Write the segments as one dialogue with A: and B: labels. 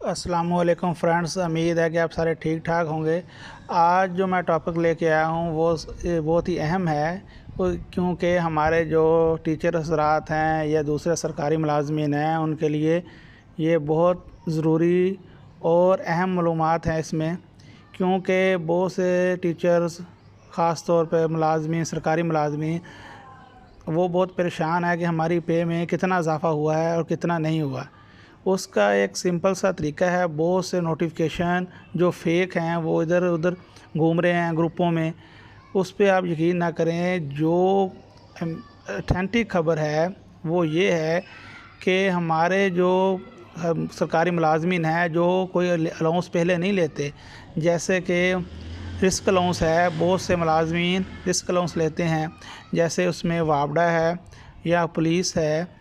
A: अस्सलामुअलैकुम फ्रेंड्स, उम्मीद है कि आप सारे ठीक ठाक होंगे। आज जो मैं टॉपिक लेके आया हूँ वो बहुत ही अहम है, क्योंकि हमारे जो टीचर हज़रात हैं या दूसरे सरकारी मुलाजमीन हैं उनके लिए ये बहुत ज़रूरी और अहम मालूमात हैं इसमें। क्योंकि बहुत से टीचर्स ख़ास तौर पे मुलाजमीन, सरकारी मुलाजमीन, वो बहुत परेशान है कि हमारी पे में कितना इजाफ़ा हुआ है और कितना नहीं हुआ। उसका एक सिंपल सा तरीका है। बहुत से नोटिफिकेशन जो फेक हैं वो इधर उधर घूम रहे हैं ग्रुपों में, उस पर आप यकीन ना करें। जो ऑथेंटिक खबर है वो ये है कि हमारे जो सरकारी मुलाजमीन हैं जो कोई अलाउंस पहले नहीं लेते, जैसे कि रिस्क अलाउंस है, बहुत से मुलाजमीन रिस्क अलाउंस लेते हैं, जैसे उसमें वापडा है या पुलिस है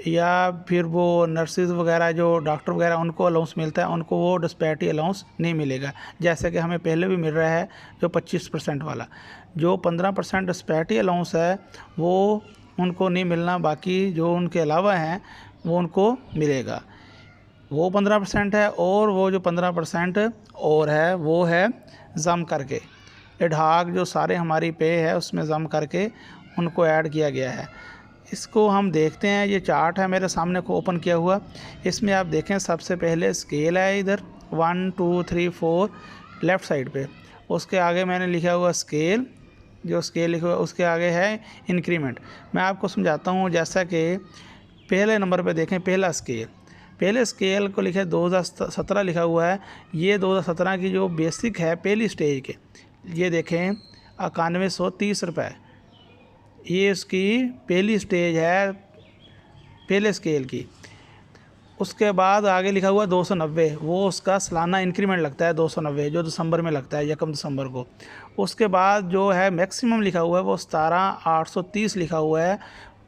A: या फिर वो नर्सिस वगैरह जो डॉक्टर वगैरह उनको अलाउंस मिलता है, उनको वो डिस्पैरिटी अलाउंस नहीं मिलेगा। जैसे कि हमें पहले भी मिल रहा है जो 25% वाला। जो 15% डिस्पैरिटी अलाउंस है वो उनको नहीं मिलना, बाकी जो उनके अलावा हैं वो उनको मिलेगा। वो 15% है, और वो जो 15% और है वो है जम करके एडहाक, जो सारे हमारी पे है उसमें जम करके उनको ऐड किया गया है। इसको हम देखते हैं। ये चार्ट है मेरे सामने को ओपन किया हुआ। इसमें आप देखें सबसे पहले स्केल है इधर 1 2 3 4 लेफ़्ट साइड पे। उसके आगे मैंने लिखा हुआ स्केल, जो स्केल लिखा हुआ उसके आगे है इंक्रीमेंट। मैं आपको समझाता हूँ। जैसा कि पहले नंबर पे देखें, पहला स्केल, पहले स्केल को लिखा 2017 लिखा हुआ है। ये 2017 की जो बेसिक है पहली स्टेज के, ये देखें 9130 रुपये। ये इसकी पहली स्टेज है पहले स्केल की। उसके बाद आगे लिखा हुआ 290, वो उसका सालाना इंक्रीमेंट लगता है 290, जो दिसंबर में लगता है 1 दिसंबर को। उसके बाद जो है मैक्सिमम लिखा हुआ है वो 17830 लिखा हुआ है।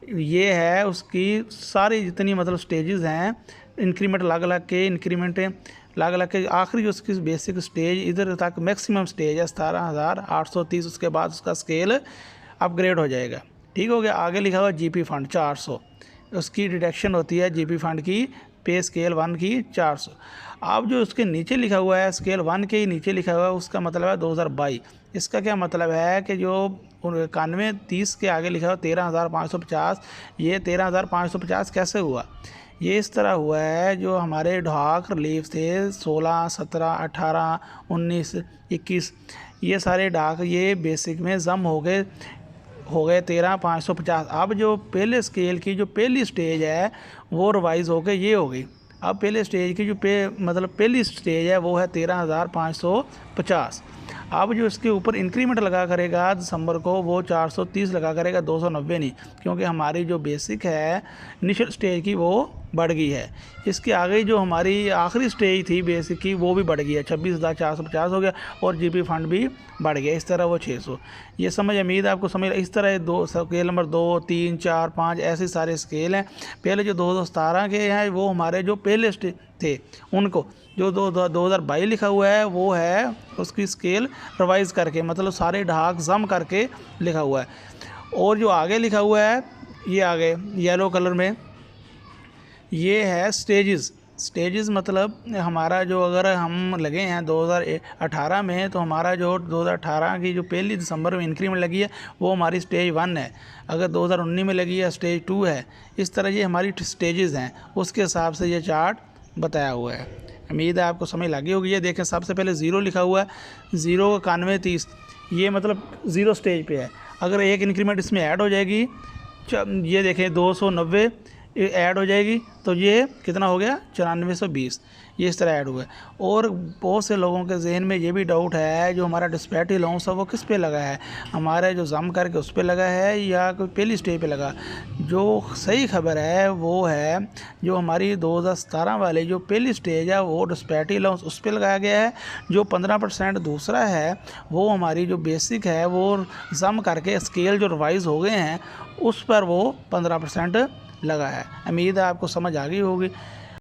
A: ये है उसकी सारी जितनी मतलब स्टेजेस हैं, इंक्रीमेंट अलग अलग के, इंक्रीमेंट अलग अलग के, आखिरी जो उसकी बेसिक स्टेज इधर तक मैक्सिमम स्टेज है 17830। उसके बाद उसका स्केल अपग्रेड हो जाएगा। ठीक हो गया। आगे लिखा हुआ जीपी फंड 400, उसकी डिडक्शन होती है जीपी फंड की पे स्केल 1 की 400। अब जो उसके नीचे लिखा हुआ है स्केल 1 के ही नीचे लिखा हुआ है, उसका मतलब है 2022। इसका क्या मतलब है कि जो 9130 के आगे लिखा हुआ 13,550, ये 13,550 कैसे हुआ? ये इस तरह हुआ है, जो हमारे ढाक रिलीफ थे 16 17 18 19 21, ये सारे डाक ये बेसिक में जम हो गए 13,550। अब जो पहले स्केल की जो पहली स्टेज है वो रिवाइज होकर ये हो गई। अब पहले स्टेज की जो मतलब पहली स्टेज है वो है 13,550। अब जो इसके ऊपर इंक्रीमेंट लगा करेगा दिसंबर को वो 430 लगा करेगा, 290 नहीं, क्योंकि हमारी जो बेसिक है इनिशियल स्टेज की वो बढ़ गई है। इसके आगे जो हमारी आखिरी स्टेज थी बेसिक की वो भी बढ़ गई है, 26,450 हो गया, और जीपी फंड भी बढ़ गया। इस तरह वो 600। ये समझ, उम्मीद है आपको समझ। इस तरह दो स्केल नंबर 2 3 4 5 ऐसे सारे स्केल हैं। पहले जो 2017 के हैं वो हमारे जो पहले थे उनको, जो 2022 लिखा हुआ है वो है उसकी स्केल रिवाइज करके, मतलब सारे ढाक जम करके लिखा हुआ है। और जो आगे लिखा हुआ है ये आगे येलो कलर में, ये है स्टेजेस मतलब हमारा जो, अगर हम लगे हैं 2018 में, तो हमारा जो 2018 की जो पहली दिसंबर में इंक्रीमेंट लगी है वो हमारी स्टेज 1 है। अगर 2019 में लगी है स्टेज 2 है। इस तरह ये हमारी स्टेजेस हैं, उसके हिसाब से ये चार्ट बताया हुआ है। उम्मीद है आपको समझ लगी होगी। ये देखें सबसे पहले 0 लिखा हुआ है, 0 का 9130, ये मतलब 0 स्टेज पे है। अगर एक इंक्रीमेंट इसमें ऐड हो जाएगी, ये देखें 290 ऐड हो जाएगी, तो ये कितना हो गया 9420। ये इस तरह ऐड हुआ है। और बहुत से लोगों के जहन में ये भी डाउट है, जो हमारा डिस्पैरिटी अलाउंस है वो किस पे लगा है, हमारे जो जम करके उस पर लगा है या कोई पहली स्टेज पे लगा? जो सही खबर है वो है जो हमारी 2017 वाली जो पहली स्टेज है वो डिस्पैरिटी अलाउंस उस पर लगाया गया है। जो 15% दूसरा है वो हमारी जो बेसिक है वो जम करके स्केल जो रिवाइज हो गए हैं उस पर वो 15% लगा है। उम्मीद है आपको समझ आ गई होगी।